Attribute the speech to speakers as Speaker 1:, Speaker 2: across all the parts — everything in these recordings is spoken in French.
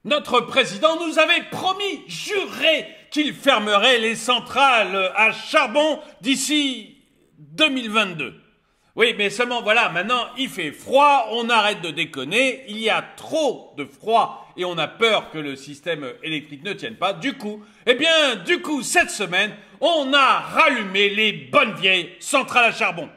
Speaker 1: Notre président nous avait promis, juré, qu'il fermerait les centrales à charbon d'ici 2022. Oui, mais seulement voilà, maintenant il fait froid, on arrête de déconner, il y a trop de froid et on a peur que le système électrique ne tienne pas. Du coup, cette semaine, on a rallumé les bonnes vieilles centrales à charbon.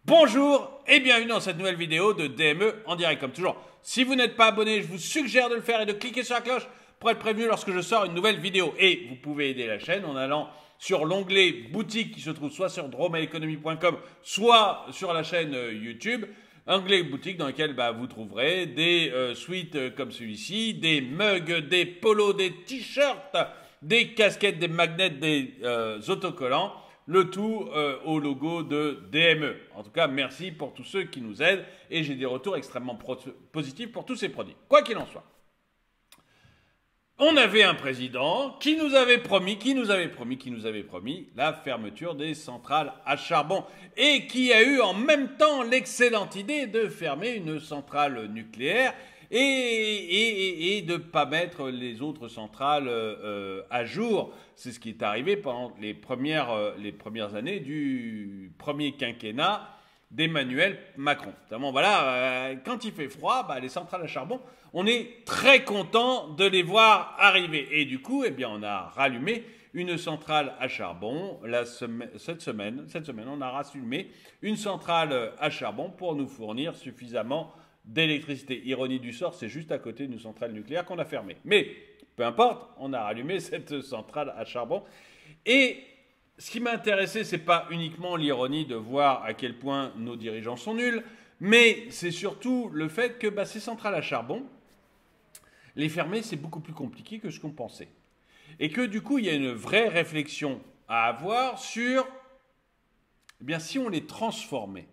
Speaker 1: Bonjour et bienvenue dans cette nouvelle vidéo de DME en direct comme toujours. Si vous n'êtes pas abonné, je vous suggère de le faire et de cliquer sur la cloche pour être prévenu lorsque je sors une nouvelle vidéo. Et vous pouvez aider la chaîne en allant sur l'onglet boutique qui se trouve soit sur drômeaeconomy.com, soit sur la chaîne YouTube. Onglet boutique dans lequel vous trouverez des suites comme celui-ci, des mugs, des polos, des t-shirts, des casquettes, des magnets, des autocollants. Le tout au logo de DME. En tout cas, merci pour tous ceux qui nous aident et j'ai des retours extrêmement positifs pour tous ces produits. Quoi qu'il en soit, on avait un président qui nous avait promis la fermeture des centrales à charbon et qui a eu en même temps l'excellente idée de fermer une centrale nucléaire et de ne pas mettre les autres centrales à jour. C'est ce qui est arrivé pendant les premières années du premier quinquennat d'Emmanuel Macron. Notamment, voilà, quand il fait froid, les centrales à charbon, on est très content de les voir arriver. Et du coup, on a rallumé une centrale à charbon. Cette semaine, on a rallumé une centrale à charbon pour nous fournir suffisamment d'électricité. Ironie du sort, c'est juste à côté d'une centrale nucléaire qu'on a fermée. Mais peu importe, on a rallumé cette centrale à charbon. Et ce qui m'a intéressé, ce n'est pas uniquement l'ironie de voir à quel point nos dirigeants sont nuls, mais c'est surtout le fait que ces centrales à charbon, les fermer, c'est beaucoup plus compliqué que ce qu'on pensait. Et que du coup, il y a une vraie réflexion à avoir sur, si on les transformait,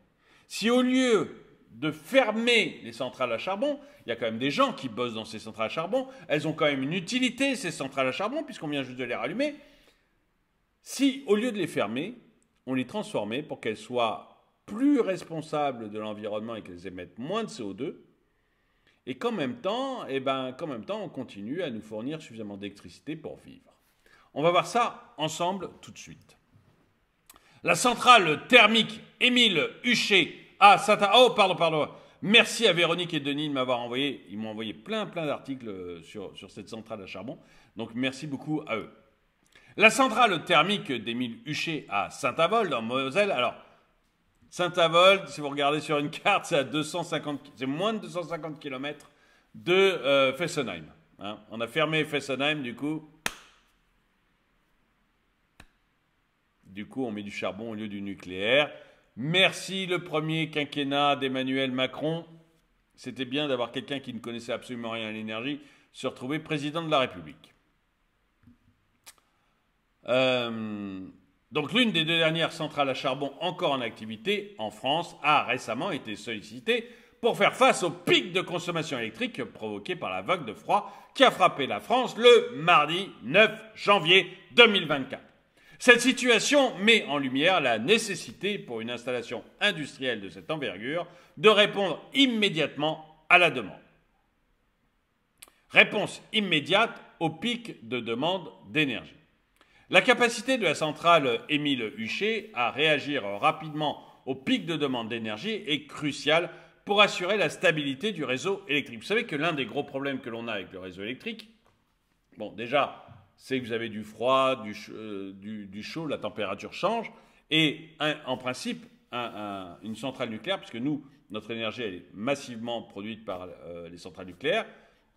Speaker 1: si au lieu de fermer les centrales à charbon, il y a quand même des gens qui bossent dans ces centrales à charbon, elles ont quand même une utilité, ces centrales à charbon, puisqu'on vient juste de les rallumer. Si, au lieu de les fermer, on les transformait pour qu'elles soient plus responsables de l'environnement et qu'elles émettent moins de CO2, et qu'en même temps, on continue à nous fournir suffisamment d'électricité pour vivre. On va voir ça ensemble tout de suite. La centrale thermique Émile Huchet à Saint-Avold. Oh, pardon. Merci à Véronique et Denis de m'avoir envoyé. Ils m'ont envoyé plein d'articles sur cette centrale à charbon. Donc, merci beaucoup à eux. La centrale thermique d'Émile Huchet à Saint-Avold, en Moselle. Alors, Saint-Avold, si vous regardez sur une carte, c'est moins de 250 km de Fessenheim. Hein. On a fermé Fessenheim, du coup, on met du charbon au lieu du nucléaire. Merci le premier quinquennat d'Emmanuel Macron. C'était bien d'avoir quelqu'un qui ne connaissait absolument rien à l'énergie se retrouver président de la République. Donc l'une des deux dernières centrales à charbon encore en activité en France a récemment été sollicitée pour faire face au pic de consommation électrique provoqué par la vague de froid qui a frappé la France le mardi 9 janvier 2024. Cette situation met en lumière la nécessité pour une installation industrielle de cette envergure de répondre immédiatement à la demande. Réponse immédiate au pic de demande d'énergie. La capacité de la centrale Émile Huchet à réagir rapidement au pic de demande d'énergie est cruciale pour assurer la stabilité du réseau électrique. Vous savez que l'un des gros problèmes que l'on a avec le réseau électrique, déjà, c'est que vous avez du froid, du chaud, la température change. Et en principe, une centrale nucléaire, puisque notre énergie elle est massivement produite par les centrales nucléaires,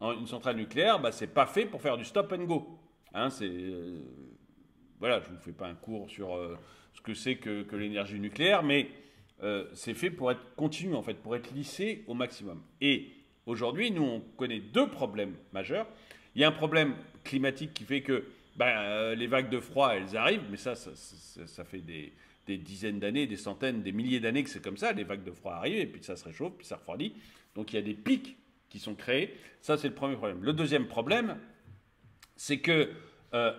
Speaker 1: une centrale nucléaire, c'est pas fait pour faire du stop and go. Hein, voilà, je ne vous fais pas un cours sur ce que c'est que l'énergie nucléaire, mais c'est fait pour être continu, en fait, pour être lissé au maximum. Et aujourd'hui, nous, on connaît deux problèmes majeurs. Il y a un problème climatique qui fait que les vagues de froid, elles arrivent, mais ça fait des dizaines d'années, des centaines, des milliers d'années que c'est comme ça. Les vagues de froid arrivent et puis ça se réchauffe, puis ça refroidit. Donc il y a des pics qui sont créés. Ça, c'est le premier problème. Le deuxième problème, c'est que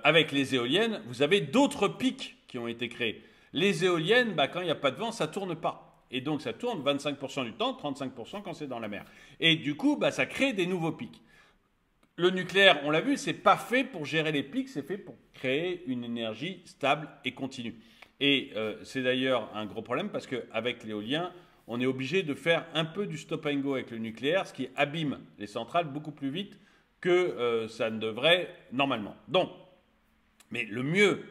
Speaker 1: avec les éoliennes, vous avez d'autres pics qui ont été créés. Les éoliennes, quand il n'y a pas de vent, ça ne tourne pas. Et donc ça tourne 25% du temps, 35% quand c'est dans la mer. Et du coup, ça crée des nouveaux pics. le nucléaire, on l'a vu, c'est pas fait pour gérer les pics, c'est fait pour créer une énergie stable et continue. Et c'est d'ailleurs un gros problème parce qu'avec l'éolien, on est obligé de faire un peu du stop and go avec le nucléaire, ce qui abîme les centrales beaucoup plus vite que ça ne devrait normalement. Donc, mais le mieux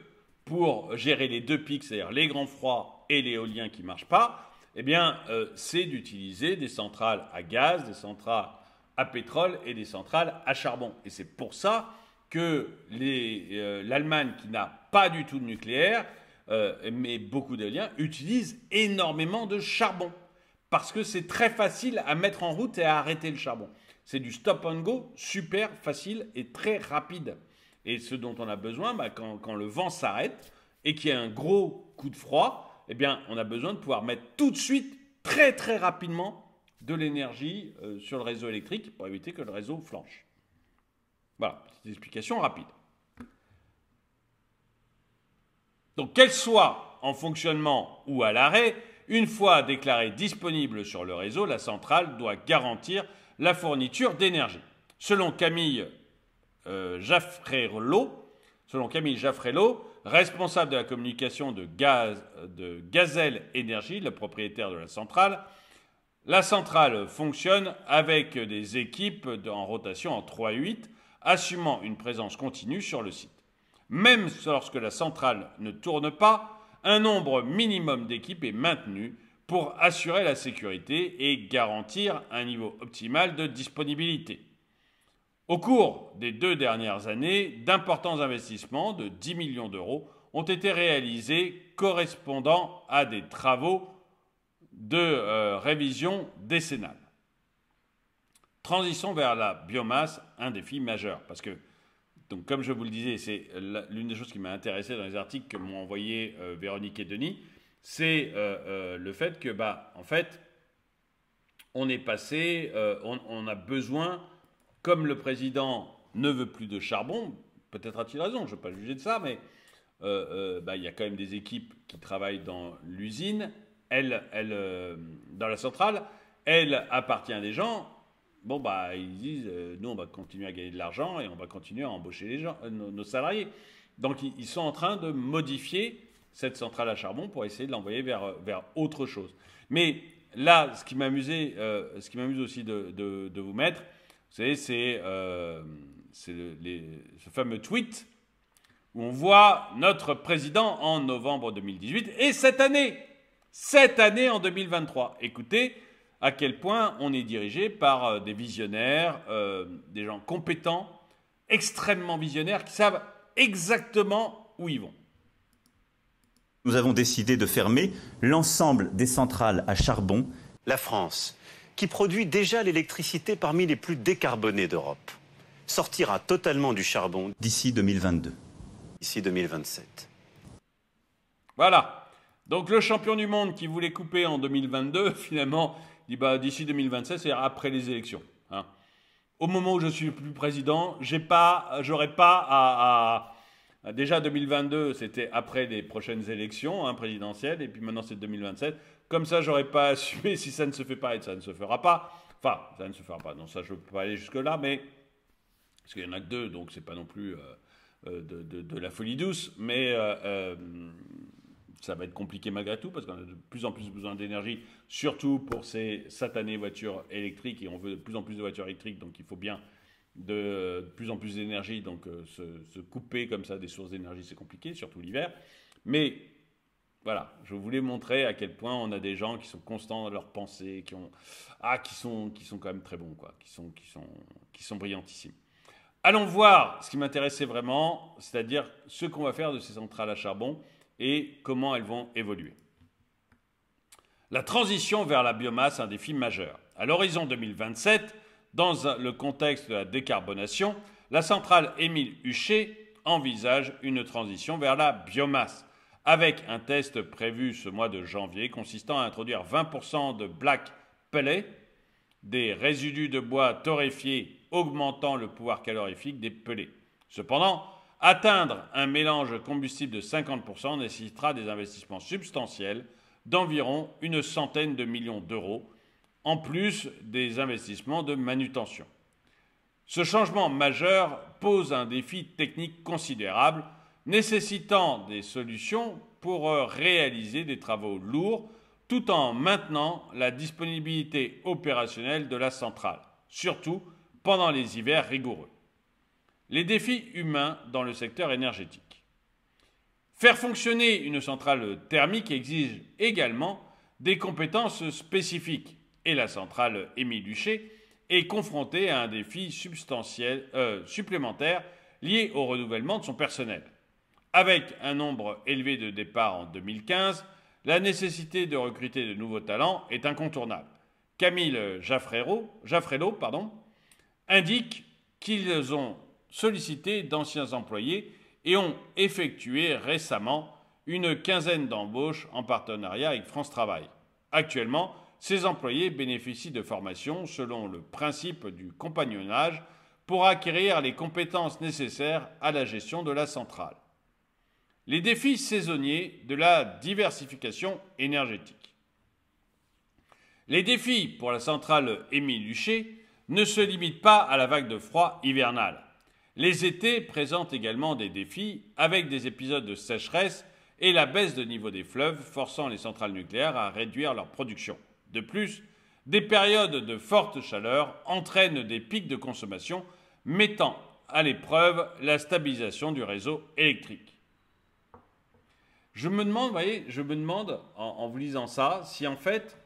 Speaker 1: pour gérer les deux pics, c'est-à-dire les grands froids et l'éolien qui ne marchent pas, eh bien, c'est d'utiliser des centrales à gaz, des centrales à pétrole et des centrales à charbon. Et c'est pour ça que l'Allemagne, qui n'a pas du tout de nucléaire, mais beaucoup d'éolien, utilise énormément de charbon. Parce que c'est très facile à mettre en route et à arrêter le charbon. C'est du stop and go super facile et très rapide. Et ce dont on a besoin, quand le vent s'arrête et qu'il y a un gros coup de froid, eh bien, on a besoin de pouvoir mettre tout de suite, très très rapidement, de l'énergie sur le réseau électrique pour éviter que le réseau flanche. Voilà, petite explication rapide. Donc, qu'elle soit en fonctionnement ou à l'arrêt, une fois déclarée disponible sur le réseau, la centrale doit garantir la fourniture d'énergie. Selon Camille Jaffrelot, responsable de la communication de Gazelle Énergie, le propriétaire de la centrale fonctionne avec des équipes en rotation en 3-8, assumant une présence continue sur le site. Même lorsque la centrale ne tourne pas, un nombre minimum d'équipes est maintenu pour assurer la sécurité et garantir un niveau optimal de disponibilité. Au cours des 2 dernières années, d'importants investissements de 10 millions d'euros ont été réalisés correspondant à des travaux de révision décennale. Transition vers la biomasse, un défi majeur. Parce que, donc, comme je vous le disais, c'est l'une des choses qui m'a intéressé dans les articles que m'ont envoyé Véronique et Denis, c'est le fait que, en fait, on est passé, on a besoin, comme le président ne veut plus de charbon, peut-être a-t-il raison, je ne veux pas juger de ça, mais il y a quand même des équipes qui travaillent dans l'usine, dans la centrale, elle appartient à des gens. Bon, ils disent, nous, on va continuer à gagner de l'argent et on va continuer à embaucher nos salariés. Donc, ils sont en train de modifier cette centrale à charbon pour essayer de l'envoyer vers autre chose. Mais là, ce qui m'amuse aussi de vous mettre, c'est ce fameux tweet où on voit notre président en novembre 2018 et cette année en 2023. Écoutez à quel point on est dirigé par des visionnaires, des gens compétents, extrêmement visionnaires, qui savent exactement où ils vont.
Speaker 2: Nous avons décidé de fermer l'ensemble des centrales à charbon.
Speaker 3: La France, qui produit déjà l'électricité parmi les plus décarbonées d'Europe, sortira totalement du charbon
Speaker 2: d'ici 2022.
Speaker 3: D'ici 2027.
Speaker 1: Voilà. Donc le champion du monde qui voulait couper en 2022, finalement, dit d'ici 2027, c'est-à-dire après les élections. Hein. Au moment où je suis plus président, j'aurais pas à déjà 2022, c'était après les prochaines élections présidentielles, et puis maintenant c'est 2027. Comme ça, j'aurais pas assumé si ça ne se fait pas et ça ne se fera pas. Enfin, ça ne se fera pas. Non, ça je ne peux pas aller jusque-là, mais parce qu'il y en a que 2, donc c'est pas non plus de la folie douce, mais ça va être compliqué malgré tout parce qu'on a de plus en plus besoin d'énergie, surtout pour ces satanées voitures électriques, et on veut de plus en plus de voitures électriques, donc il faut bien de plus en plus d'énergie, donc se couper comme ça des sources d'énergie, c'est compliqué, surtout l'hiver. Mais voilà, je voulais montrer à quel point on a des gens qui sont constants dans leurs pensées, qui sont quand même très bons, quoi, qui sont brillantissimes. Allons voir ce qui m'intéressait vraiment, c'est-à-dire ce qu'on va faire de ces centrales à charbon et comment elles vont évoluer. La transition vers la biomasse, un défi majeur. À l'horizon 2027, dans le contexte de la décarbonation, la centrale Émile Huchet envisage une transition vers la biomasse, avec un test prévu ce mois de janvier consistant à introduire 20% de black pellet, des résidus de bois torréfiés augmentant le pouvoir calorifique des pellets. Cependant, atteindre un mélange combustible de 50% nécessitera des investissements substantiels d'environ une centaine de millions d'euros, en plus des investissements de manutention. Ce changement majeur pose un défi technique considérable, nécessitant des solutions pour réaliser des travaux lourds tout en maintenant la disponibilité opérationnelle de la centrale, surtout pendant les hivers rigoureux. Les défis humains dans le secteur énergétique. Faire fonctionner une centrale thermique exige également des compétences spécifiques et la centrale Émile Huchet est confrontée à un défi supplémentaire lié au renouvellement de son personnel. Avec un nombre élevé de départs en 2015, la nécessité de recruter de nouveaux talents est incontournable. Camille Jaffrelot, indique qu'ils ont sollicité d'anciens employés et ont effectué récemment une quinzaine d'embauches en partenariat avec France Travail. Actuellement, ces employés bénéficient de formations selon le principe du compagnonnage pour acquérir les compétences nécessaires à la gestion de la centrale. Les défis saisonniers de la diversification énergétique. Les défis pour la centrale Émile Huchet ne se limitent pas à la vague de froid hivernale. Les étés présentent également des défis avec des épisodes de sécheresse et la baisse de niveau des fleuves forçant les centrales nucléaires à réduire leur production. De plus, des périodes de forte chaleur entraînent des pics de consommation mettant à l'épreuve la stabilisation du réseau électrique. Je me demande, en vous lisant ça, si en fait,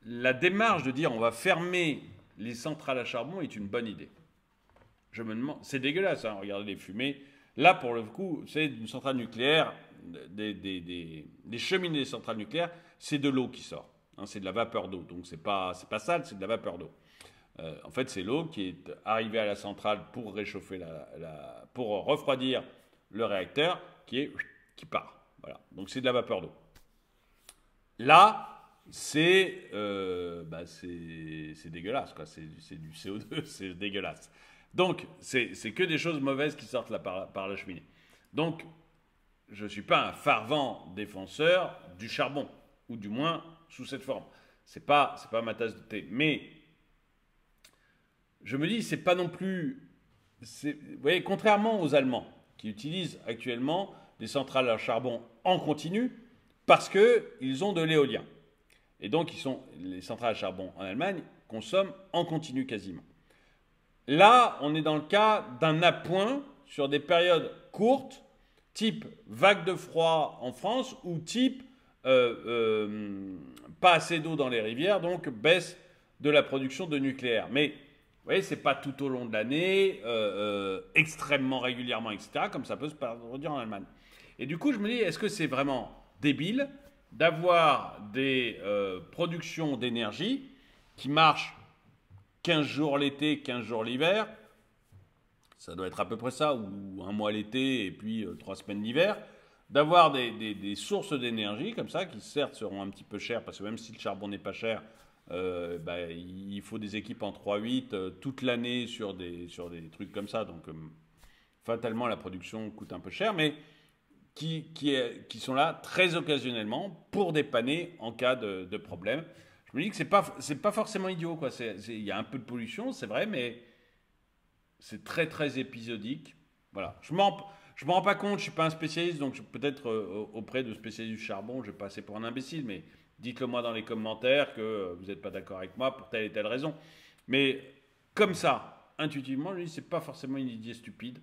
Speaker 1: la démarche de dire on va fermer les centrales à charbon est une bonne idée. Je me demande, c'est dégueulasse, hein, regardez les fumées. Là, pour le coup, c'est une centrale nucléaire, des cheminées des centrales nucléaires, c'est de l'eau qui sort. Hein, c'est de la vapeur d'eau, donc c'est pas sale, c'est de la vapeur d'eau. En fait, c'est l'eau qui est arrivée à la centrale pour réchauffer pour refroidir le réacteur qui part. Voilà. Donc c'est de la vapeur d'eau. Là, c'est dégueulasse, quoi. C'est du CO2, c'est dégueulasse. Donc c'est que des choses mauvaises qui sortent là par la cheminée. Donc je ne suis pas un fervent défenseur du charbon, ou du moins sous cette forme. C'est pas ma tasse de thé. Mais je me dis, c'est pas non plus... Vous voyez, contrairement aux Allemands, qui utilisent actuellement des centrales à charbon en continu, parce qu'ils ont de l'éolien. Et donc, les centrales à charbon en Allemagne consomment en continu quasiment. Là, on est dans le cas d'un appoint sur des périodes courtes, type vague de froid en France, ou type pas assez d'eau dans les rivières, donc baisse de la production de nucléaire. Mais vous voyez, ce n'est pas tout au long de l'année, extrêmement régulièrement, etc., comme ça peut se produire en Allemagne. Et du coup, je me dis, est-ce que c'est vraiment débile d'avoir des productions d'énergie qui marchent 15 jours l'été, 15 jours l'hiver, ça doit être à peu près ça, ou un mois l'été et puis 3 semaines l'hiver, d'avoir des sources d'énergie comme ça, qui certes seront un petit peu chères, parce que même si le charbon n'est pas cher, il faut des équipes en 3-8 toute l'année sur des trucs comme ça, donc fatalement la production coûte un peu cher, mais qui sont là très occasionnellement pour dépanner en cas de problème. Je me dis que c'est pas forcément idiot, quoi. Il y a un peu de pollution, c'est vrai, mais c'est très très épisodique. Voilà. Je me rends pas compte, je suis pas un spécialiste, donc peut-être auprès de spécialistes du charbon, je vais passer pour un imbécile, mais dites-le moi dans les commentaires que vous n'êtes pas d'accord avec moi pour telle et telle raison. Mais comme ça, intuitivement, je dis c'est pas forcément une idée stupide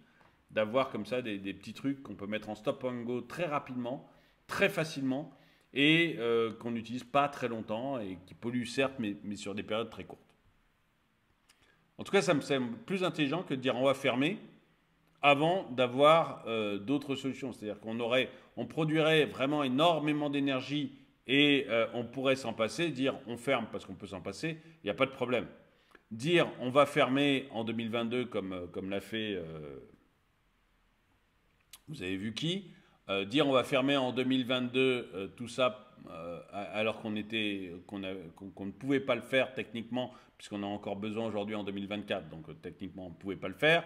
Speaker 1: d'avoir comme ça des petits trucs qu'on peut mettre en stop and go très rapidement, très facilement, et qu'on n'utilise pas très longtemps et qui polluent certes, mais sur des périodes très courtes. En tout cas, ça me semble plus intelligent que de dire on va fermer avant d'avoir d'autres solutions. C'est-à-dire on produirait vraiment énormément d'énergie et on pourrait s'en passer, dire on ferme parce qu'on peut s'en passer, il n'y a pas de problème. Dire on va fermer en 2022 comme l'a fait, vous avez vu qui, dire on va fermer en 2022 tout ça alors qu'on ne pouvait pas le faire techniquement, puisqu'on a encore besoin aujourd'hui en 2024, donc techniquement on ne pouvait pas le faire,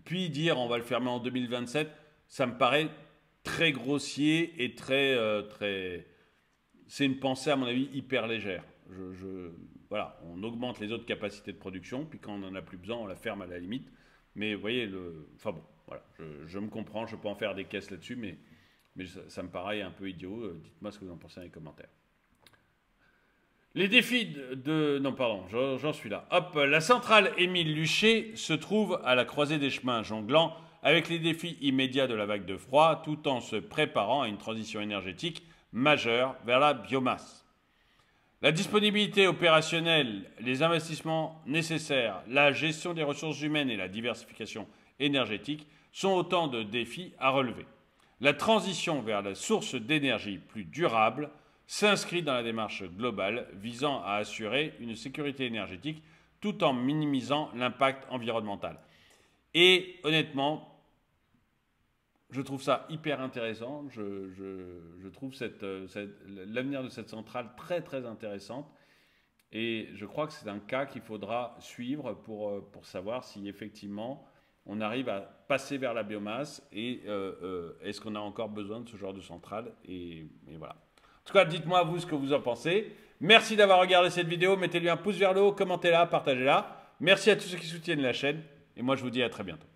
Speaker 1: puis dire on va le fermer en 2027, ça me paraît très grossier et très... c'est une pensée à mon avis hyper légère. Voilà, on augmente les autres capacités de production, puis quand on n'en a plus besoin, on la ferme à la limite. Mais vous voyez, enfin bon, voilà, je me comprends, je peux en faire des caisses là-dessus, mais ça me paraît un peu idiot. Dites-moi ce que vous en pensez dans les commentaires. Les défis Non, pardon, j'en suis là. Hop, la centrale Émile Luché se trouve à la croisée des chemins, jonglant avec les défis immédiats de la vague de froid, tout en se préparant à une transition énergétique majeure vers la biomasse. La disponibilité opérationnelle, les investissements nécessaires, la gestion des ressources humaines et la diversification énergétique sont autant de défis à relever. La transition vers la source d'énergie plus durable s'inscrit dans la démarche globale visant à assurer une sécurité énergétique tout en minimisant l'impact environnemental. Et honnêtement, je trouve ça hyper intéressant. Je trouve l'avenir de cette centrale très très intéressante. Et je crois que c'est un cas qu'il faudra suivre pour savoir si effectivement on arrive à passer vers la biomasse et est-ce qu'on a encore besoin de ce genre de centrale et voilà. En tout cas, dites-moi vous ce que vous en pensez. Merci d'avoir regardé cette vidéo. Mettez-lui un pouce vers le haut, commentez-la, partagez-la. Merci à tous ceux qui soutiennent la chaîne. Et moi, je vous dis à très bientôt.